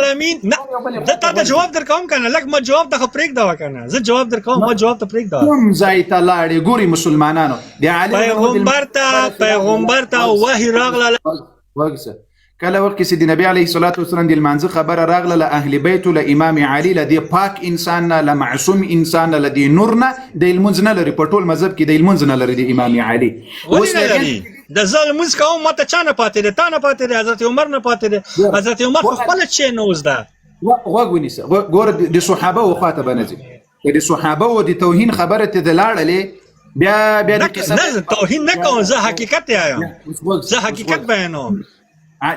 العالمین نه دا ته جواب درکوم کنه لکه ما جواب ته پرېږده کنه زه جواب درکوم ما جواب ته پرېږده کوم ځای ته لاړې ګوري مسلمانانو د علي پیغمبر ته وحی راغله وګسه کله وخت چې د نبی علیه الصلاة والسلام د لمانځه خبره راغله له اهل بیت له امام علي له دې پاک انسان نه له معصوم انسان نه له دې نور نه د لمونځ نه لري په ټول مذهب کې د لمونځ نه لري د امام علي ولې نه لري د زه لمونځ کوم ما ته چا نه پاتې دی تا نه پاتې دی حضرت عمر نه پاتې دی حضرت عمر خو خپله شی نه وزده غوږ ونیسه ګوره د صحابه و خواته به نه ځي د صحابه و د توهین خبره ته د لاړلې بیا د کیسه نه توهین نه کوم زه حقیقت وایم زه حقیقت بیانوم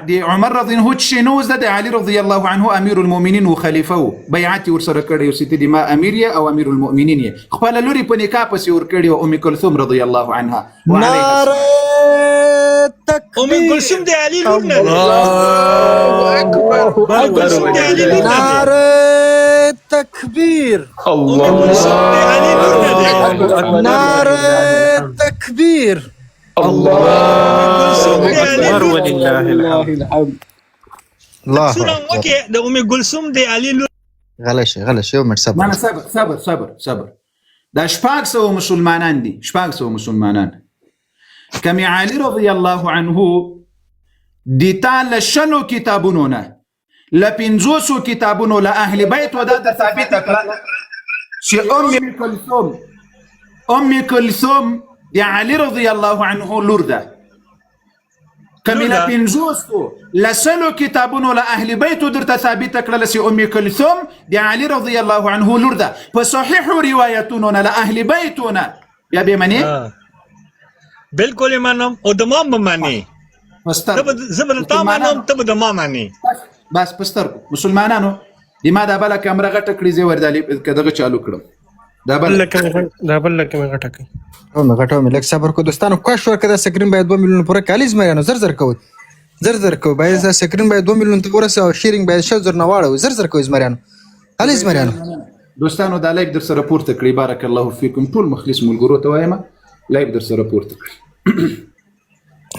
د عمر رضی الله عنه شي نو زده د علي رضی الله عنه امیر المؤمنین و خلیفه بیعت ورسره کړی او ستې د ما امیر او امیر المؤمنین خپل لوري په نکاح پسې ور کړی او ام کلثوم رضی الله عنها نعره تکبیر ام کلثوم د علي لور نه الله اکبر نعره تکبیر نعره تکبیر الله اکبر ولله الحمد. الله سورة وکي د ام کلثوم د علي لور غلش یو منټ نه صبر دا شپږ سوه مسلمانان دي مسلمانان کمی علي رضی الله عنه د تا له شلو کتابونو نه له پنځوسو کتابونو له اهل بیت و دا ثابته کړه چې ام کلثوم د علي رضی الله عنه لور ده کمی له پنځوسو له سلو کتابونو له اهل بیتو درته ثابته کړله چې ام کلثوم د علي رضی الله عنه لور ده په صحیحو روایتونو نه له اهل بیتو نه بیا به منې بالکل یې منم او د ما به منې زه به د تا منم ته به د ما منې بس په سترګو مسلمانانو د ما دا بله کمره غټه کړي زه ور دغه چالو کړم دا بل لکه مې غټه کوي او مې غټه مې لږ صبر کو دوستانو کوښښ وکړه د سکرین باید 2 میلیون پوره کالیز مې زر کوي باید د سکرین باید 2 میلیون ته ورسه او شیرینګ باید 6000 نه واړو زر کوي زمریانو الیز مریانو دوستانو دا لایک در سره پورته کړئ بارک الله فیکم ټول مخلص ملګرو ته وایم لایک در سره پورته کړئ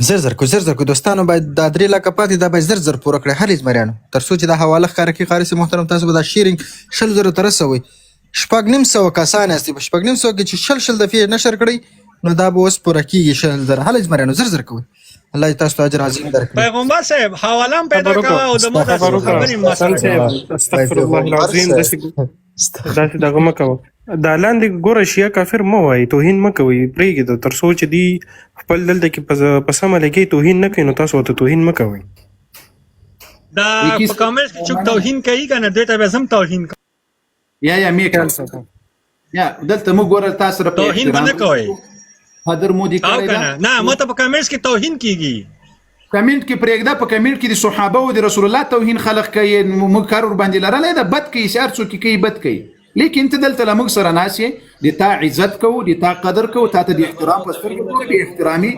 زر کو دوستانو باید دا 3 لک پاتې دا باید زر پوره کړئ الیز مریانو تر څو چې دا حواله ښکار کی قاری سي محترم تاسو به دا شیرینګ 6000 ته رسوي شپږ نیم سوه کسان هستي په شپږ نیم سوه کې چې شل دفعې نشر کړئ نو دا به اوس پوره کېږي 6000 هله زمریانو زر کوئ الله تاسو ته اجر عظیم درکړي پیغمبر صاحب حواله هم پیدا کوه او د ما تاسو خبرې مسله استغفر الله العظیم داسې دغه مه کوه دا لاندې ګوره شیعه کافر مه وایي توهین مه کوئ پرېږدي تر څو چې دوی خپل دلته کې په سمه لګي توهین نه کوي نو تاسو ورته توهین مه کوئ دا په کامل کې څوک توهین کوي که نه دوی ته بیا هم توهین کوي یا یا دلته موږ ګوره تاسو سره توهین به نه کوئ حضر مودي کړی ده نه ما ته په کامنټس کې توهین کیږي کمنټ کې پرېږده په کمنټ کې د صحابه او د رسول الله توهین خلق کوي موږ کار ور باندې لرلی ده بد کوي هر څوک کوي بد کوي لیکن ته دلته له موږ سره ناست یې د تا عزت کوو د تا قدر کوو تا ته د احترام په سترګو ګورو د احترامي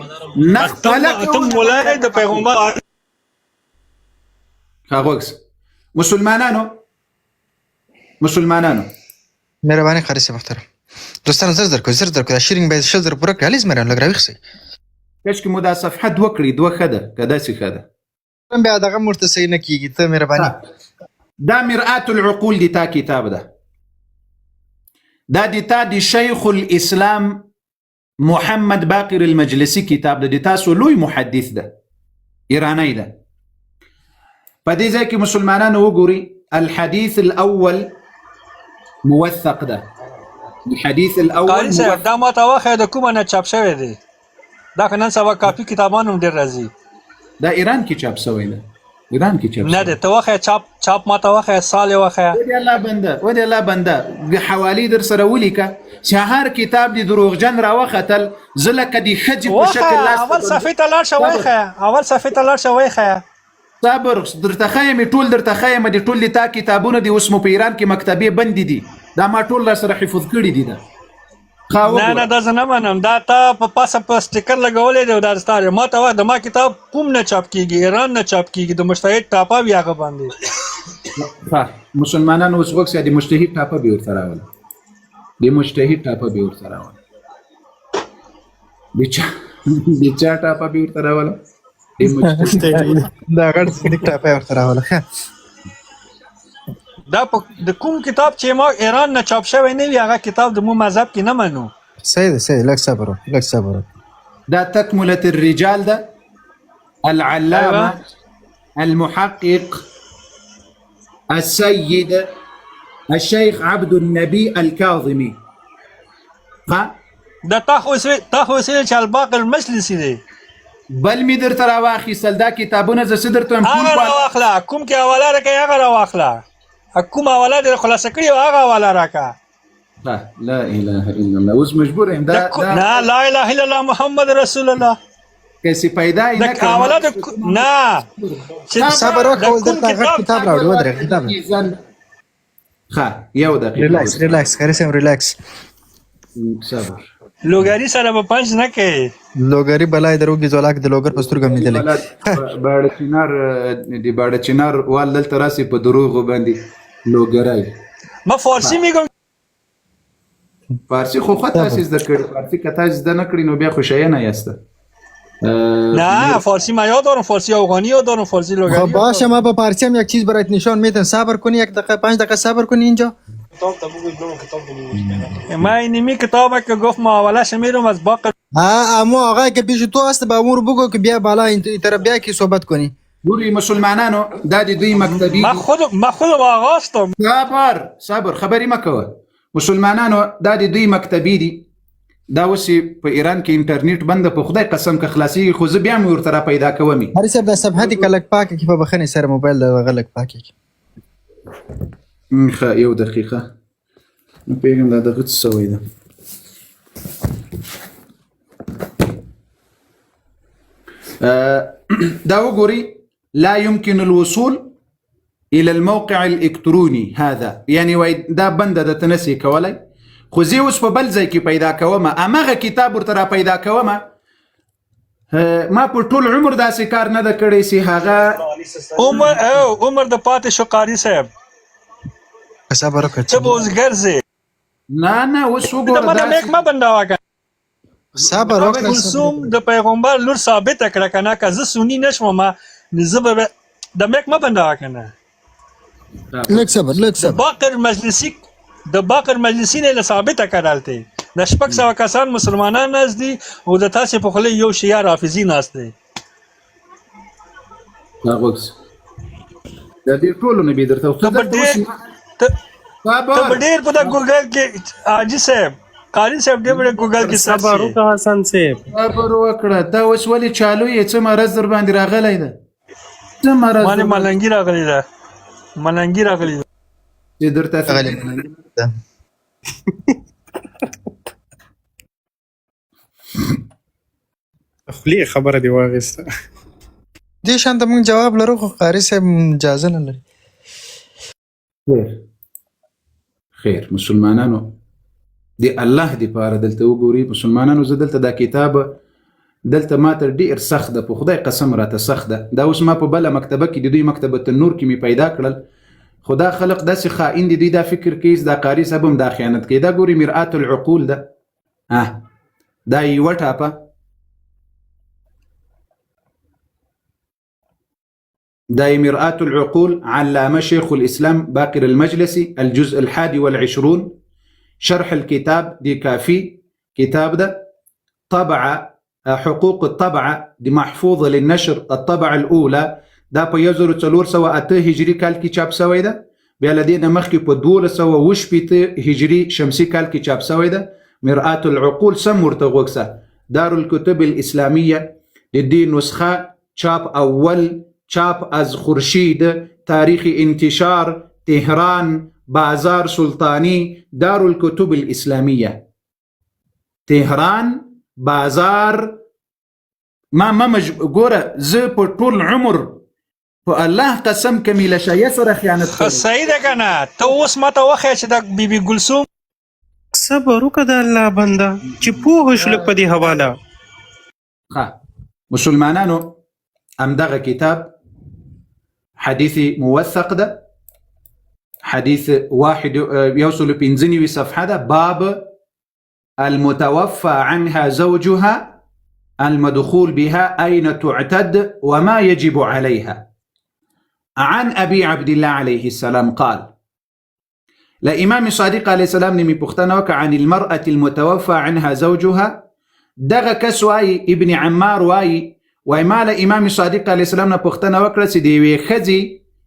نه خپله کوو ته مولای د پیغمبر هغوږ مسلمانانو مهرباني قاری سي محترم دوستانو زر کوئ دا شیرینګ باید 6000 پوره کړئ الیز مریانو لږ راویښ سئ کاشکې مو دا صفحه دوه کړي دوه ښه ده که داسې ښه ده بیا دغه ورته صحیح نه کېږي ته مهرباني دا مرآت العقول د تا کتاب ده دا د تا د شیخ الاسلام محمد باقر المجلسي کتاب ده د تاسو لوی محدث ده ایرانی ده په دې ځای کې مسلمانانو وګوري الحديث الاول موثق ده الحديث الاول قاری صاحب دا ما ته واخه د کومه نه چاپ شوی دی دا که نن سبا کافي کتابان هم ډېر راځي دا ایران کې چاپ شوی ده ایران کې چاپ نه دی ته واخه چاپ ما ته واخه سال واخه ودې الله بنده حوالی در سره ولیکه چې هر کتاب دی دروغجن راوختل زه لکه د ښځې په شکل لاس اول صفحې ته لاړ شه وایخه صبر درته ښیم ټول درته ښیم د ټول د تا کتابونه دي اوس مو په ایران کې مکتبې بندې دي دا ما ټول را سره حفظ کړي دي نه دا زه نه منم دا تا په پاسه په سټیکر لګولی دی او دا ستا ما ته وایه د ما کتاب کوم نه چاپ کېږي ایران نه چاپ کېږي د مجتهد ټاپه وي هغه باندې مسلمانانو اوس وکړه د مجتهد ټاپه به ورته راوله د چا ټاپه به ورته راوله دا غټ صدیق ټاپه ورته راوله دا د کوم کتاب چې ما ایران نه چاپ شوی نه وي هغه کتاب د مو مذهب کې نه منو. صحیح ده صحیح، لږ صبر وکړه، لږ صبر وکړه. دا تكملة الرجال ده العلامة المحقق السيد الشيخ عبد النبي الكاظمي. ها دا تا خو سره چې الباقر المجلسي دی بل می در ترا واخیستل دا کتابونه ز صدر ته هغه راواخله، کوم کې حواله راکړي هغه راواخله، کوم حواله در خلاصه کړي هغه حواله راکړه. لا اله الا الله. اوس مجبور یم دا نه لا اله الا الله محمد رسول الله کیسې پیدا نه د حواله نه صبر وکړه، دلته کتاب راوړ ودرې کتاب. ښه یو دقیقه ریلاکس قاری صاحب ریلاکس. صبر. لوګاری سره به پنځ نه کوي. لوګاری بلای دروږي زولاک د لوګر په سترګم نه دي. باړه چنار دی باړه چنار وال دلته راسي په دروغ باندې لوګرای. ما فارسی میگم. فارسی خو خاطر اساس د کړي فارسی کته زده نه کړی نو بیا خوشاینه نه یاسته. نه فارسی ما یاد دارم، فارسی افغانی یاد دارم، فارسی لوگری. خب باشه ما با فارسی هم یک چیز برات نشان میدم، صبر کنی 1 دقیقه 5 دقیقه صبر کنی اینجا. ما اینمی کتابه که گفت محاوله‌اش میرم از باقر. اما آقای که پیش تو هست به امور بگو که بیا بالا این طرف بیا که صحبت کنی. ګوري مسلمانانو دا د دوی مکتبي ما خودم آغاستم. صبر خبري مکوه. مسلمانانو دا د دوی مکتبي دي. دا اوس په ایران کې انټرنیټ بند په خدای قسم که خلاصي خو زه بیا مې ورته پیدا کوم. هر څه د صفحه دي کلک پاکه کې په بخنه سره موبایل د غلک پاکه کې. یو دقیقه پیغام دا دغه څه وای دا دا وګوري لا يمكن الوصول الى الموقع الالكتروني هذا يعني وای دا بند د تنسي کولای خو زه اوس په بل ځای کې پیدا کوم امغه کتاب ورته را پیدا کوم ما په ټول عمر داسې کار نه د کړی سي هغه عمر د پاتې شو قاری صاحب صبر وکړه ته اوس ګرځې نه اوس وګوره دا مې ما بنداوه کنه صبر وکړه کلثوم د پیغمبر لور ثابت کړه کنه که زه سنی نشم ما نزب د مې ما بنداوه کنه لک صبر باقر مجلسی نه ثابت کړالته د شپږ سو کسان مسلمانان ناز دي او د تاسو په خله یو شیعه رافضی ناز دي ناغوکس د دې ټولو نه بيدرته ته ډېر په د ګوګل کې حاجی صاحب قاری صاحب ډېر په ګوګل کې صبر وکړه حسن صاحب صبر وکړه دا اوس ولې چالو یې څه مرز در باندې راغلی ده څه مرز باندې ملنګي راغلی ده چې درته غلي خپل خبره دی واغسته دې شان ته مونږ جواب لرو خو قاری صاحب اجازه نه لري. خیر مسلمانانو دی الله دی پاره دلته وګوري مسلمانانو زه دلته دا کتاب دلته ما تر ډیر سخت ده په خدای قسم راته سخت ده دا اوس ما په بل مکتبه کې د دوی مکتبه النور کې می پیدا کړل خدا خلق داسې خائن دي دوی دا فکر کوي دا قاری صاحب هم دا خیانت کوي دا ګوري مرآت العقول ده دا یو ټاپه دا مرآت العقول علامة شيخ الإسلام باقر المجلسي الجزء 21 شرح الكتاب دي كافي كتاب ده طبعة حقوق الطبعة دي محفوظة للنشر الطبعة الأولى دا په 1408 هجري کال کې چاپ شوی ده بیا لدينا مخکې په 1208 هجري شمسي کال کې چاپ شوی ده مرآت العقول سم ورته وګسه دار الكتب الإسلامية دي نسخة چاپ اول چاپ از خورشید تاریخ انتشار تهران بازار سلطانی دار الكتب الإسلامية تهران بازار ما ګوره زه په ټول عمر په الله قسم کمیله شایه سره خیانت کوم صحیح ده کنه ته اوس ماته وخی چې د بیبي ګلسوم صبر وکړه د الله بنده چې پوه شول په دې حواله مسلمانانو امدغه کتاب حديث موثق ده حديث 51 صفحة ده باب المتوفى عنها زوجها المدخول بها أين تعتد وما يجب عليها عن أبي عبد الله عليه السلام قال لإمام صادق عليه السلام نمي پختنه عن المرأة المتوفى عنها زوجها دغه کس وای ابن عمار وای ما له امام صادق علیه السلام نه پوښتنه وکړه چې د یوې ښځې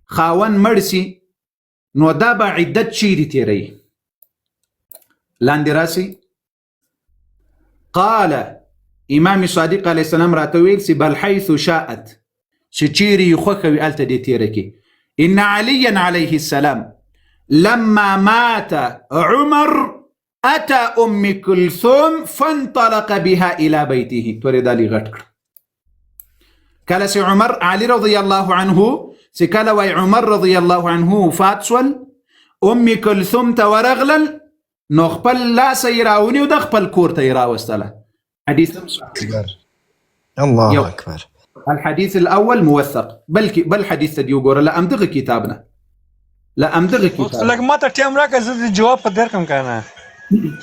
خاوند مړ سي نو دا به عدت چیرې تیروي لاندې راسي قال امام صادق علیه السلام راته ویل چې بل حیث شاءت چې چیرې یې خوښه وي هلته دې تیره کړي ان علیا علیه السلام لما مات عمر أتى أم كلثوم فانطلق بها إلى بيته تورد لي غتك قال سي عمر علي رضي الله عنه سكال وي عمر رضي الله عنه فاتسول أم كلثوم تورغلل نخبل لا سيراوني ودخبل كور تيراوستله حديث أكبر الله أكبر الحديث الأول موثق بل حديث ديوغور لا أمدغ كتابنا لا أمدغ كتابنا لك ما ترتيم راك زد جواب بدركم كان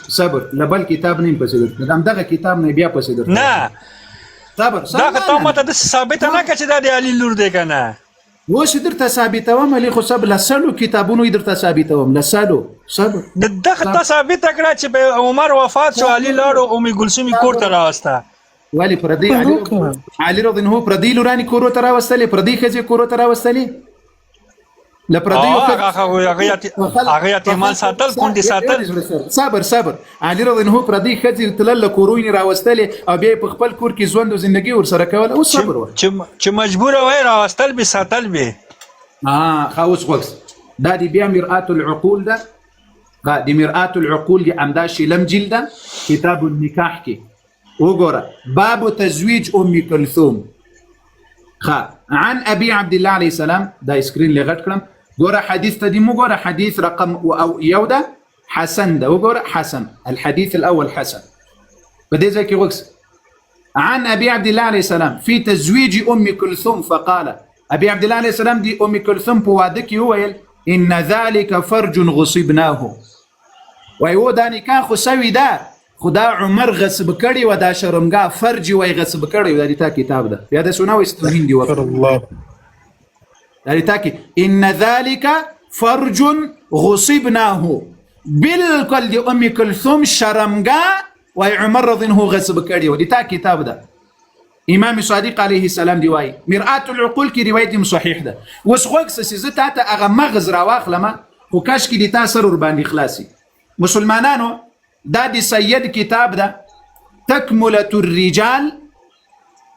صبر لبل کتاب نه پسې درته دغه کتاب نه بیا پسې درته نه صبر دا ته ماته د ثابت نه کچ دا د علي لور دی کنه وش درته ثابتوم علي خو صبر لسلو کتابونو درته ثابتوم لسلو صبر دغه ته ثابت کړه چې عمر وفات شو علي لاړو ام کلثوم کور ته راوسته ولی پردي علي رضی الله پردي لورانی کور ته راوستلې پردي خځه کور ته راوستلې لپردي هغه یتیمان ساتل کونډې ساتل صبر علي رضی الله پردي خځې تلل کوروینې راوستلې او بیا په خپل کور کې ژوند او ژوندۍ ورسره کوله او صبر چې مجبور وای راوستل به ساتل به خاوس غوکس دا دی بیا مرآة العقول ده دی مرآة العقول دی امدا شیلم جلده کتاب النکاح کې وګوره باب تزویج ام کلثوم عن ابي عبد الله عليه السلام دا سکرین لغت کړم ګوره حديث ته دی مو ګوره حديث رقم او يوده حسن ده وګوره حسن الحديث الاول حسن بدي ځکه وکس عن ابي عبد الله عليه السلام في تزويج ام كلثوم فقال ابي عبد الله عليه السلام دي ام كلثوم په واده کې وویل ان ذلك فرج غصبناه وایو دا نکاح خو سوي ده خدا عمر غصب کړي و دا شرمګه فرج وای غصب کړي و دا کتاب ده بیا د سونه وستوین دی وکړه الله داري ان ذلك فرج غصبناه بالكل دي ام كلثوم شرمګه وای عمر رضی الله غصب کړي و دا کتاب ده امام صادق عليه السلام دی وای مرآة العقول کی روایت صحیح ده وسغوک سزه ته هغه مغز را واخلمه خو کاش کی د تاسو ور باندې خلاصي مسلمانانو دا دی سید کتاب ده تکملة الرجال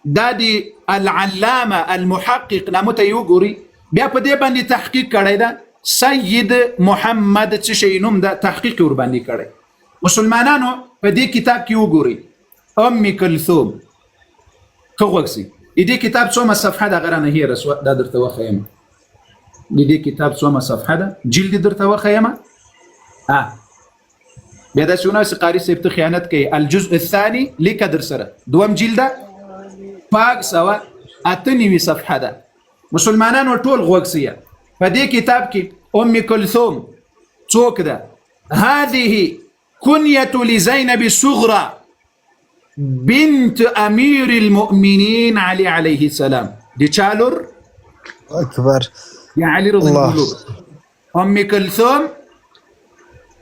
دا دی العلامه المحقق نامته یو ګوري بیا په دې باندې تحقیق کړی ده سید محمد چشینوم ده تحقیق ور باندې کړی مسلمانانو په دې کتاب کې وګوري ام کلثوم خوښي دې کتاب څومره صفحه ده غره نه هي رسو دا درته وخیم دې کتاب څومره صفحه ده جلد درته وخیم بیا دا شونه قاری سیب ته خیانت کوي الجزء الثاني لیکدر سره دوم جلده پاک سوا اتنوي صفحه ده مسلمانانو ټول غوښیه په دې کتاب کې ام کلثوم څوک ده هذه كنية لزينب الصغرى بنت امير المؤمنين علي عليه السلام دي چالور اكبر يا علي رضي الله عنه ام كلثوم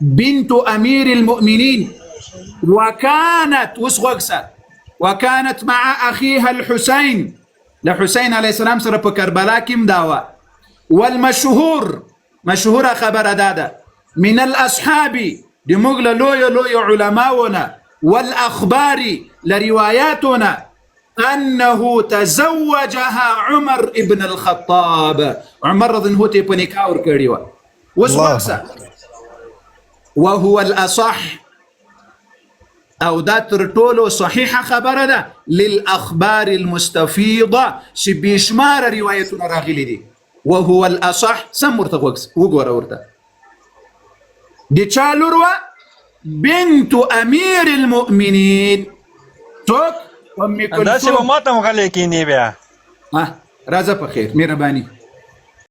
بنت امير المؤمنين وكانت مع اخيها الحسين لحسين عليه السلام سره په کربلا کې داوا والمشهور خبر داده من الاصحاب دي مغلا لويا علماؤنا والأخبار لرواياتنا أنه تزوجها عمر ابن الخطاب عمر رضي الله عنه بنكاور كريوا وسوكسا وهو الأصح أو دات رتولو صحيحة خبر ده للأخبار المستفيضة شبيشمار روايتنا راغلي دي وهو الأصح سمورتا وكس وقورا ورتا دي چالوروا بنت امير المؤمنين توك ام كلثوم دا چې ما ته مغلې کینی بیا رازه په خیر مهرباني